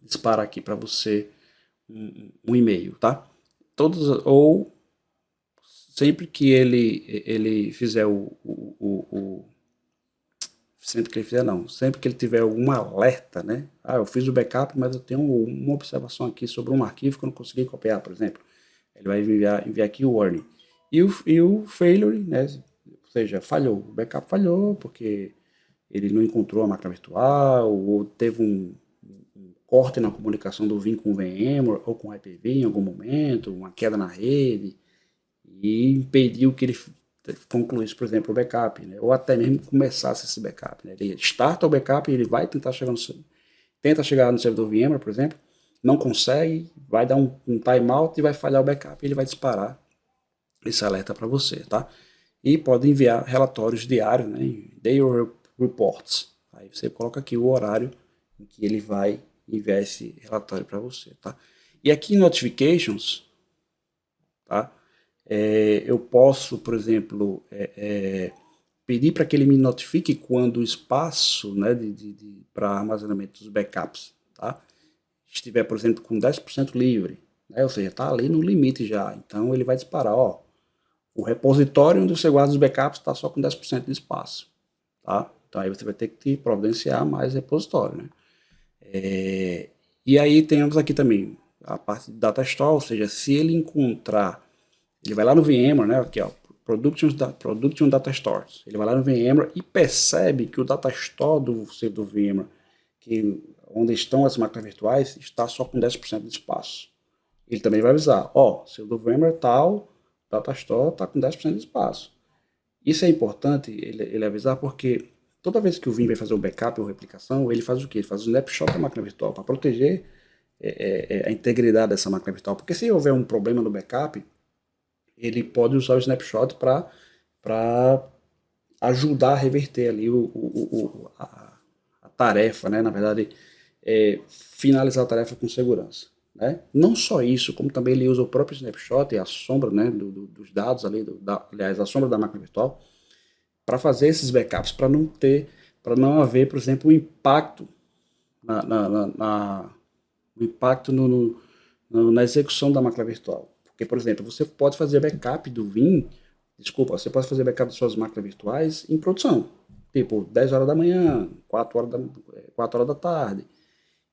disparar aqui para você um e-mail, tá? Todos, ou sempre que ele fizer sempre que ele fizer não, sempre que ele tiver algum alerta, né? Ah, eu fiz o backup, mas eu tenho uma observação aqui sobre um arquivo que eu não consegui copiar, por exemplo. Ele vai enviar aqui o warning. E o failure, né? Ou seja, falhou. O backup falhou porque ele não encontrou a máquina virtual, ou teve um corte na comunicação do Vim com o VMware ou com o Hyper-V em algum momento, uma queda na rede, e impediu que ele concluísse, por exemplo, o backup, né? Ou até mesmo começasse esse backup. Né? Ele starta o backup e ele vai tentar chegar no servidor VMware, por exemplo, não consegue, vai dar um timeout e vai falhar o backup e ele vai disparar esse alerta para você, tá? E pode enviar relatórios diários, né? Daily reports. Aí você coloca aqui o horário em que ele vai enviar esse relatório para você, tá? E aqui em notifications, tá? Eu posso, por exemplo, pedir para que ele me notifique quando o espaço, né, para armazenamento dos backups, tá? Estiver, por exemplo, com 10% livre, né? Ou seja, está ali no limite já. Então ele vai disparar, ó, o repositório onde você guarda os backups está só com 10% de espaço, tá? Então aí você vai ter que providenciar mais repositório, né? E aí temos aqui também a parte de data store, ou seja, se ele encontrar, ele vai lá no VMware, né? Aqui, ó, Production Data Stores. Ele vai lá no VMware e percebe que o data store do VMware, onde estão as máquinas virtuais, está só com 10% de espaço. Ele também vai avisar, ó, seu do VMware tal, data store está com 10% de espaço. Isso é importante ele avisar porque toda vez que o Vim vai fazer um backup ou replicação, ele faz o quê? Ele faz um snapshot da máquina virtual para proteger a integridade dessa máquina virtual. Porque se houver um problema no backup, ele pode usar o snapshot para ajudar a reverter ali a tarefa, né? Na verdade, finalizar a tarefa com segurança. Né? Não só isso, como também ele usa o próprio snapshot e a sombra, né, dos dados ali, aliás, a sombra da máquina virtual, para fazer esses backups, para não haver, por exemplo, um impacto na execução da máquina virtual. Porque, por exemplo, você pode fazer backup do Vim, você pode fazer backup de suas máquinas virtuais em produção, tipo 10 horas da manhã, 4 horas da tarde.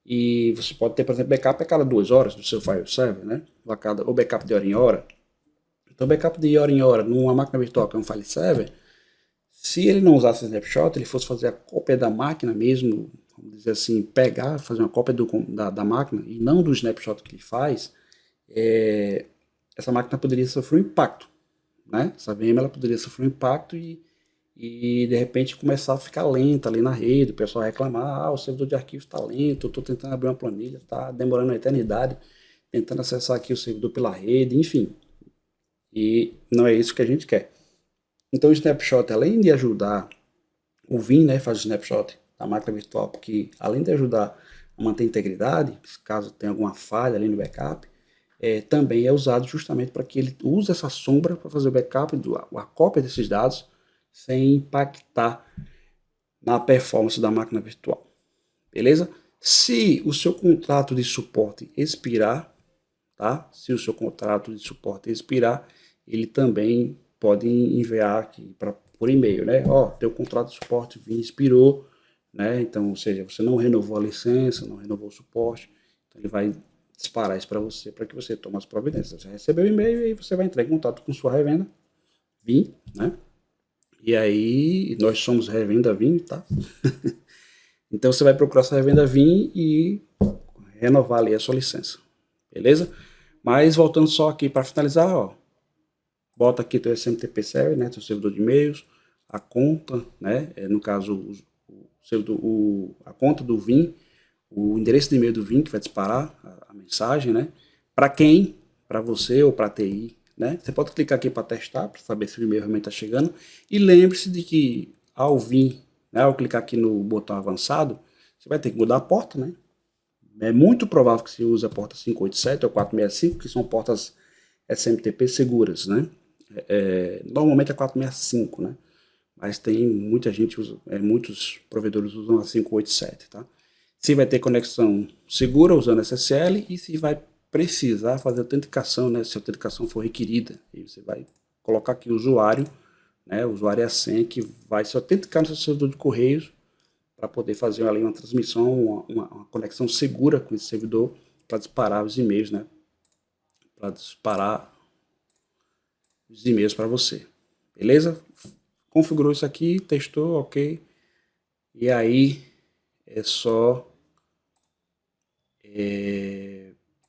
E você pode ter, por exemplo, backup a cada 2 horas do seu file server, né? Ou backup de hora em hora. Então, backup de hora em hora numa máquina virtual que é um file server, se ele não usasse snapshot, ele fosse fazer a cópia da máquina mesmo, vamos dizer assim, fazer uma cópia da máquina e não do snapshot que ele faz, essa máquina poderia sofrer um impacto, né? Essa VM ela poderia sofrer um impacto e de repente começar a ficar lenta ali na rede, o pessoal reclamar, o servidor de arquivos está lento, eu estou tentando abrir uma planilha, está demorando uma eternidade, tentando acessar aqui o servidor pela rede, enfim. E não é isso que a gente quer. Então o snapshot, além de ajudar o Vim, né, faz o snapshot da máquina virtual, porque além de ajudar a manter a integridade, caso tenha alguma falha ali no backup, também é usado justamente para que ele use essa sombra para fazer o backup, a cópia desses dados, sem impactar na performance da máquina virtual. Beleza? Se o seu contrato de suporte expirar, tá? Se o seu contrato de suporte expirar, ele também pode enviar aqui por e-mail, né? Ó, teu contrato de suporte expirou, né? Então, ou seja, você não renovou a licença, não renovou o suporte, então ele vai disparar isso para você, para que você tome as providências. Você recebeu o e-mail e aí você vai entrar em contato com sua revenda, Vim, né? E aí, nós somos revenda Vim, tá? Então você vai procurar sua revenda Vim e renovar ali a sua licença, beleza? Mas voltando só aqui para finalizar, ó, bota aqui teu SMTP server, né, teu servidor de e-mails, a conta, né, no caso a conta do Vim, o endereço de e-mail do Vim que vai disparar a mensagem, né, para quem, para você ou para TI, né, você pode clicar aqui para testar, para saber se o e-mail realmente está chegando, e lembre-se de que ao vir, né, ao clicar aqui no botão avançado, você vai ter que mudar a porta, né, é muito provável que se use a porta 587 ou 465, que são portas SMTP seguras, né? Normalmente é 465, né? Mas tem muita gente usa, muitos provedores usam a 587, tá? Se vai ter conexão segura usando SSL e se vai precisar fazer autenticação, né? Se a autenticação for requerida, e você vai colocar aqui o usuário, né? O usuário é a senha que vai se autenticar no seu servidor de correios para poder fazer ali uma transmissão, uma conexão segura com esse servidor para disparar os e-mails, né? Para disparar os e-mails para você. Beleza? Configurou isso aqui, testou, ok. E aí é só,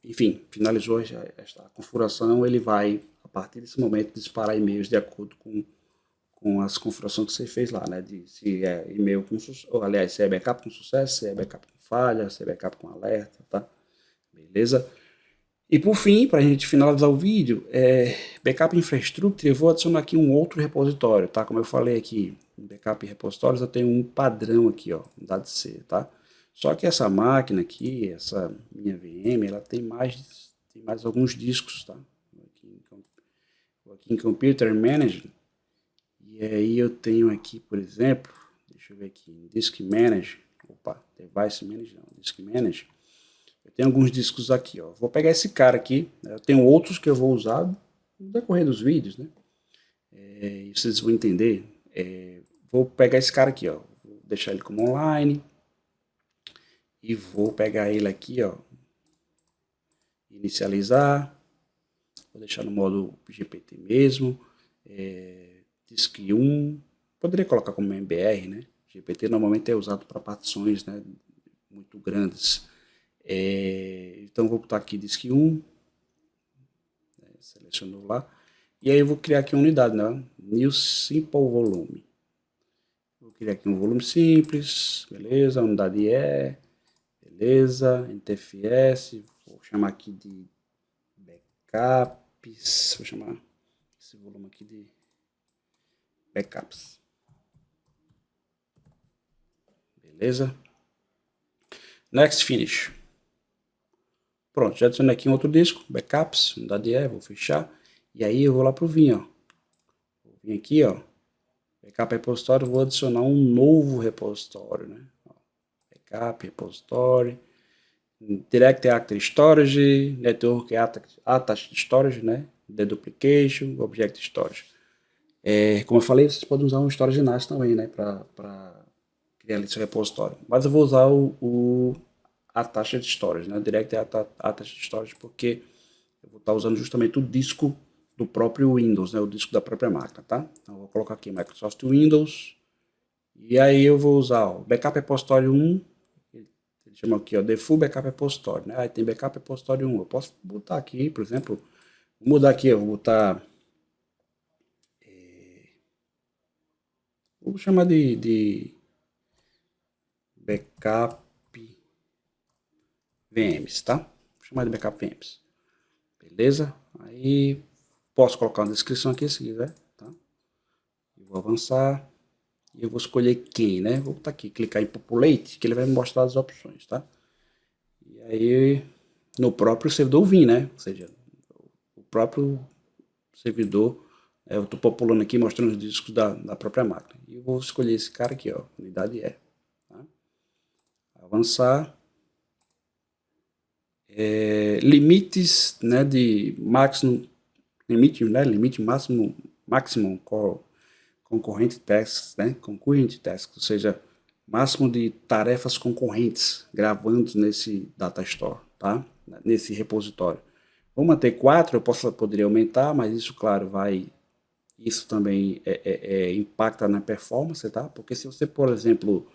enfim, finalizou esta configuração, ele vai, a partir desse momento, disparar e-mails de acordo com as configurações que você fez lá, né? De se é e-mail com sucesso, aliás, se é backup com sucesso, se é backup com falha, se é backup com alerta, tá? Beleza? E por fim, para a gente finalizar o vídeo, backup infrastructure, eu vou adicionar aqui um outro repositório, tá? Como eu falei aqui, em backup repositórios, eu tenho um padrão aqui, ó, dado C, tá? Só que essa máquina aqui, essa minha VM, ela tem mais alguns discos, tá? Vou aqui em Computer Manager, e aí eu tenho aqui, por exemplo, deixa eu ver aqui, em Disk Manager, Device Manager, não, Disk Manager, eu tenho alguns discos aqui, ó. Vou pegar esse cara aqui, né? Eu tenho outros que eu vou usar no decorrer dos vídeos, né? E vocês vão entender. Vou pegar esse cara aqui, ó. Vou deixar ele como online. E vou pegar ele aqui, ó. Inicializar. Vou deixar no modo GPT mesmo. Disk 1. Poderia colocar como MBR, né? GPT normalmente é usado para partições, né, muito grandes. Então vou botar aqui disk 1, selecionou lá, e aí eu vou criar aqui uma unidade, né? New Simple Volume. Vou criar aqui um volume simples, beleza, unidade beleza, NTFS, vou chamar aqui de backups, vou chamar esse volume aqui de backups. Beleza? Next Finish. Pronto, já adicionei aqui um outro disco, backups, unidade vou fechar. E aí eu vou lá pro Vim, ó. Vou vir aqui, ó. Backup repositório, vou adicionar um novo repositório, né? Backup, repositório, Direct Active Storage, Network Attached Storage, né? Deduplication, Object Storage. Como eu falei, vocês podem usar um Storage NAS também, né? Para criar ali seu repositório. Mas eu vou usar o Attached Storage, né? Direct Attached Storage, porque eu vou estar usando justamente o disco do próprio Windows, né? O disco da própria máquina, tá? Então eu vou colocar aqui Microsoft Windows. E aí eu vou usar o Backup Repository 1. Ele chama aqui, ó, Default Backup Repository, né? Aí tem Backup Repository 1. Eu posso botar aqui, por exemplo, vou mudar aqui, eu vou botar... vou chamar de Backup VMs, tá? Vou chamar de Backup VMs. Beleza? Aí posso colocar uma descrição aqui se quiser, tá? Eu vou avançar e eu vou escolher quem, né? Vou botar aqui, clicar em Populate, que ele vai me mostrar as opções, tá? E aí, no próprio servidor Vim, né? Ou seja, o próprio servidor, eu estou populando aqui, mostrando os discos da própria máquina. E eu vou escolher esse cara aqui, ó, unidade tá? Avançar. Limites, né, de máximo, limite máximo, maximum concorrente tasks, né, concurrent tasks, ou seja, máximo de tarefas concorrentes gravando nesse data store, tá? Nesse repositório. Vou manter 4, poderia aumentar, mas isso, claro, isso também impacta na performance, tá? Porque se você, por exemplo,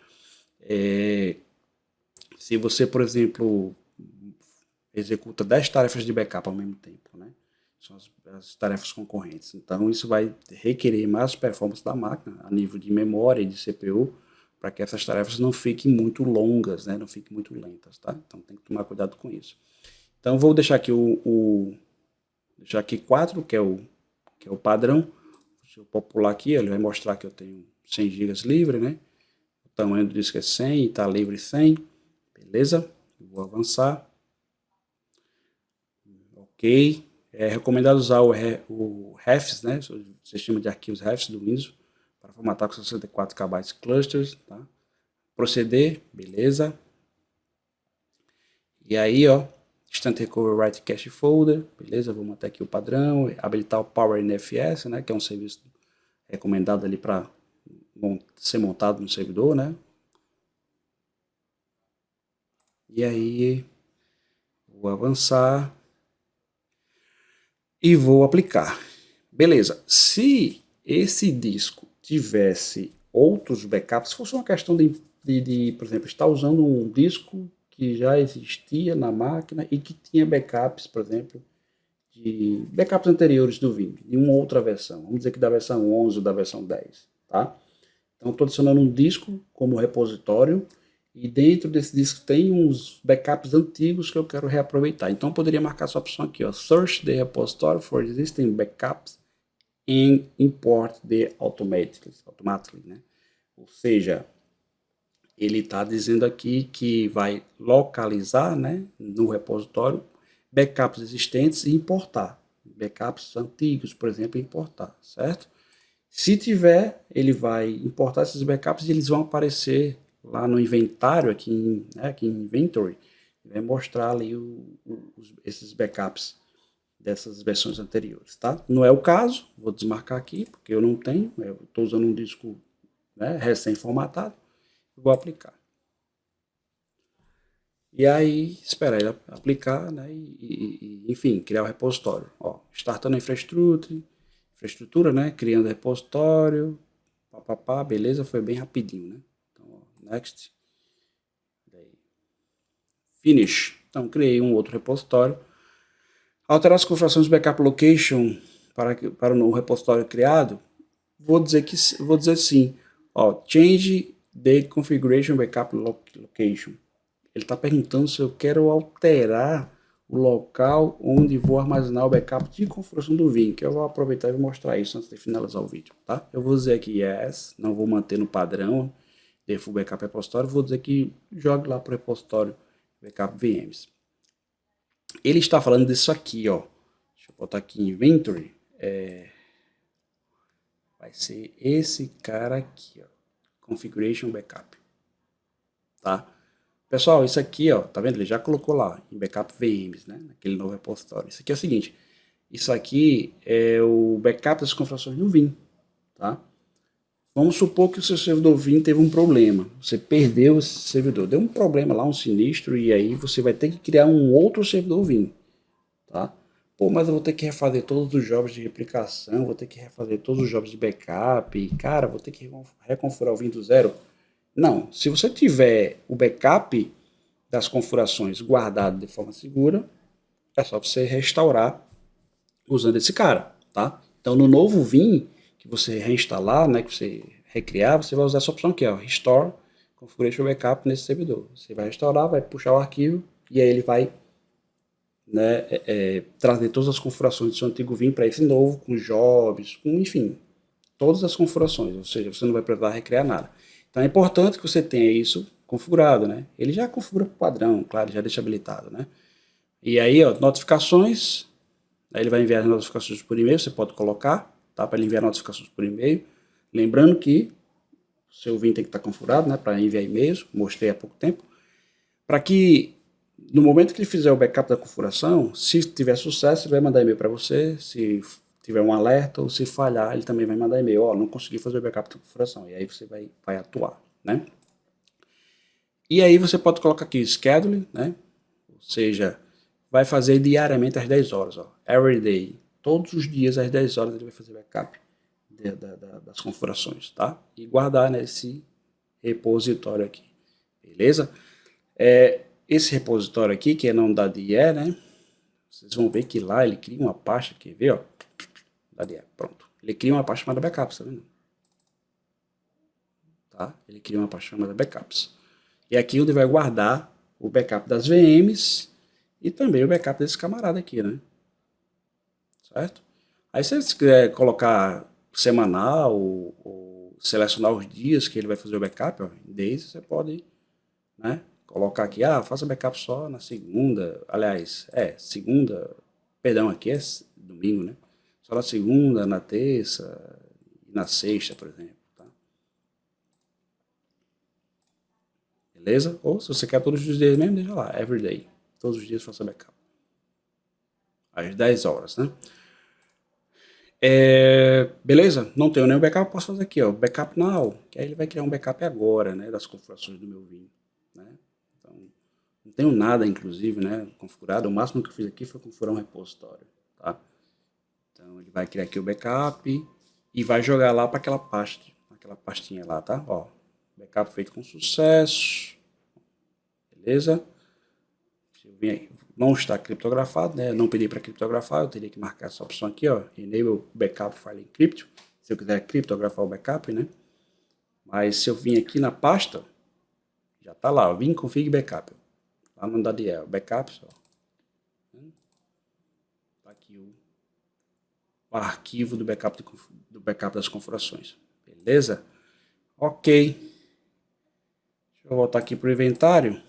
executa 10 tarefas de backup ao mesmo tempo, né? São as tarefas concorrentes. Então, isso vai requerer mais performance da máquina a nível de memória e de CPU, para que essas tarefas não fiquem muito longas, né? Não fiquem muito lentas, tá? Então, tem que tomar cuidado com isso. Então, vou deixar aqui deixar aqui 4, que é o padrão. Se eu popular aqui, ele vai mostrar que eu tenho 100 GB livre, né? O tamanho do disco é 100 e está livre 100. Beleza? Eu vou avançar. Ok. É recomendado usar o refs, né? O sistema de arquivos refs do Windows para formatar com 64 KB clusters, tá? Proceder, beleza. E aí, ó, Instant Recovery Write Cache Folder, beleza? Vou manter aqui o padrão, habilitar o Power NFS, né? Que é um serviço recomendado ali para ser montado no servidor, né? E aí, vou avançar e vou aplicar. Beleza, se esse disco tivesse outros backups, se fosse uma questão por exemplo, estar usando um disco que já existia na máquina e que tinha backups, por exemplo, de backups anteriores do Vim, de uma outra versão, vamos dizer que da versão 11 ou da versão 10, tá? Então, estou adicionando um disco como repositório e dentro desse disco tem uns backups antigos que eu quero reaproveitar. Então, eu poderia marcar essa opção aqui, ó, Search the repository for existing backups and import the automatically, né? Ou seja, ele está dizendo aqui que vai localizar, né, no repositório backups existentes e importar. Backups antigos, por exemplo, importar, certo? Se tiver, ele vai importar esses backups e eles vão aparecer lá no inventário, aqui em Inventory, vai mostrar ali esses backups dessas versões anteriores, tá? Não é o caso, vou desmarcar aqui, porque eu não tenho, eu estou usando um disco, né, recém-formatado, vou aplicar. E aí, esperar ele aplicar, né, enfim, criar o repositório. Ó, startando a infraestrutura, né, criando repositório, papapá, beleza, foi bem rapidinho, né? Então, ó, next, finish. Então, criei um outro repositório. Alterar as configurações do backup location para o repositório criado, vou dizer sim. Ó, change the configuration backup location. Ele está perguntando se eu quero alterar o local onde vou armazenar o backup de configuração do Vim, que eu vou aproveitar e vou mostrar isso antes de finalizar o vídeo, tá? Eu vou dizer aqui yes, não vou manter no padrão default backup repositório, vou dizer que jogue lá para o repositório backup VMs. Ele está falando disso aqui, ó. Deixa eu botar aqui em Inventory. Vai ser esse cara aqui, ó. Configuration Backup. Tá? Pessoal, isso aqui, ó, tá vendo? Ele já colocou lá em Backup VMs, né? Naquele novo repositório. Isso aqui é o seguinte. Isso aqui é o backup das configurações do Vim, tá? Vamos supor que o seu servidor Vim teve um problema. Você perdeu esse servidor. Deu um problema lá, um sinistro, e aí você vai ter que criar um outro servidor Vim, tá? Pô, mas eu vou ter que refazer todos os jobs de replicação, vou ter que refazer todos os jobs de backup, e, cara, vou ter que reconfigurar o Vim do zero. Não, se você tiver o backup das configurações guardado de forma segura, é só você restaurar usando esse cara, tá? Então, no novo Vim, que você reinstalar, né, que você recriar, você vai usar essa opção aqui, ó, Restore Configuration Backup nesse servidor. Você vai restaurar, vai puxar o arquivo e aí ele vai, né, trazer todas as configurações do seu antigo Vim para esse novo, com jobs, com, enfim, todas as configurações, ou seja, você não vai precisar recriar nada. Então é importante que você tenha isso configurado, né? Ele já configura por padrão, claro, já deixa habilitado, né? E aí, ó, notificações, aí ele vai enviar as notificações por e-mail, você pode colocar, tá? Para ele enviar notificações por e-mail. Lembrando que o seu Vim tem que estar configurado, né? Para enviar e-mails, mostrei há pouco tempo. Para que no momento que ele fizer o backup da configuração, se tiver sucesso, ele vai mandar e-mail para você, se tiver um alerta ou se falhar, ele também vai mandar e-mail, ó, não consegui fazer o backup da configuração, e aí você vai atuar, né? E aí você pode colocar aqui schedule, né? Ou seja, vai fazer diariamente às 10 horas, ó, every day, todos os dias às 10 horas ele vai fazer backup das configurações, tá? E guardar nesse repositório aqui, beleza? esse repositório aqui, que é não da DE, né? Vocês vão ver que lá ele cria uma pasta, quer ver, ó? Da DE, pronto. Ele cria uma pasta chamada backups, tá vendo? Tá? Ele cria uma pasta chamada backups. E aqui onde vai guardar o backup das VMs e também o backup desse camarada aqui, né? Certo? Aí se você quiser colocar semanal ou selecionar os dias que ele vai fazer o backup, ó, em days, você pode, né, colocar aqui, faça backup só na segunda, aliás, segunda, perdão, aqui é domingo, né? Só na segunda, na terça e na sexta, por exemplo. Tá? Beleza? Ou se você quer todos os dias mesmo, deixa lá, everyday. Todos os dias faça backup. Às 10 horas, né? Beleza? Não tenho nenhum backup, posso fazer aqui, ó, backup now, que aí ele vai criar um backup agora, né, das configurações do meu Vim, né? Então, não tenho nada, inclusive, né, configurado, o máximo que eu fiz aqui foi configurar um repositório, tá? Então, ele vai criar aqui o backup e vai jogar lá para aquela pastinha lá, tá? Ó, backup feito com sucesso, beleza? Se eu vir aí, não está criptografado, né? Não pedi para criptografar, eu teria que marcar essa opção aqui, ó, Enable Backup File Encrypt, se eu quiser criptografar o backup, né? Mas se eu vir aqui na pasta, já está lá, ó, Vim Config Backup, lá no DDL, Backups, ó. Tá aqui o arquivo do backup das configurações, beleza? Ok. Deixa eu voltar aqui para o inventário.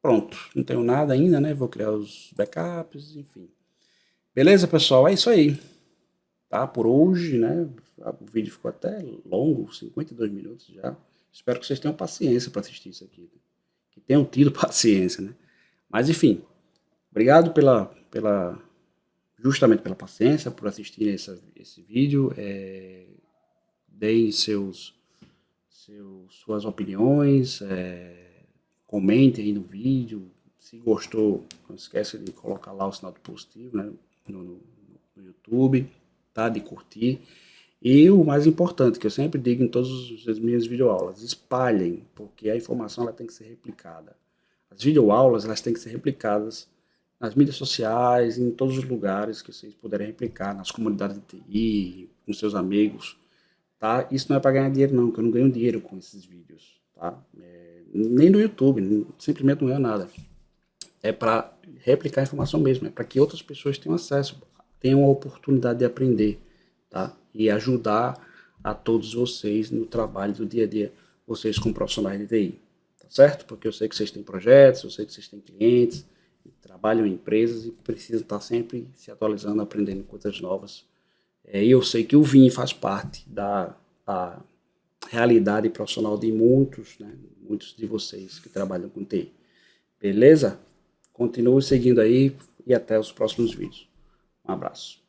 Pronto, não tenho nada ainda, né? Vou criar os backups, enfim. Beleza, pessoal? É isso aí. Tá? Por hoje, né? O vídeo ficou até longo, 52 minutos já. Espero que vocês tenham paciência para assistir isso aqui. Que tenham tido paciência, né? Mas, enfim. Obrigado justamente pela paciência, por assistir esse vídeo. Deem suas opiniões, comentem aí no vídeo, se gostou, não esquece de colocar lá o sinal do positivo, né, no YouTube, tá, de curtir, e o mais importante, que eu sempre digo em todas as minhas videoaulas, espalhem, porque a informação ela tem que ser replicada. As videoaulas elas têm que ser replicadas nas mídias sociais, em todos os lugares que vocês puderem replicar, nas comunidades de TI, com seus amigos, tá? Isso não é para ganhar dinheiro não, porque eu não ganho dinheiro com esses vídeos, tá? Nem no YouTube, simplesmente não ganho nada. É para replicar a informação mesmo, é para que outras pessoas tenham acesso, tenham a oportunidade de aprender, tá? E ajudar a todos vocês no trabalho do dia a dia, vocês como profissionais de TI, tá certo? Porque eu sei que vocês têm projetos, eu sei que vocês têm clientes, trabalham em empresas e precisam estar sempre se atualizando, aprendendo coisas novas. E eu sei que o Vim faz parte da realidade profissional de muitos, né? Muitos de vocês que trabalham com TI. Beleza? Continue seguindo aí e até os próximos vídeos. Um abraço.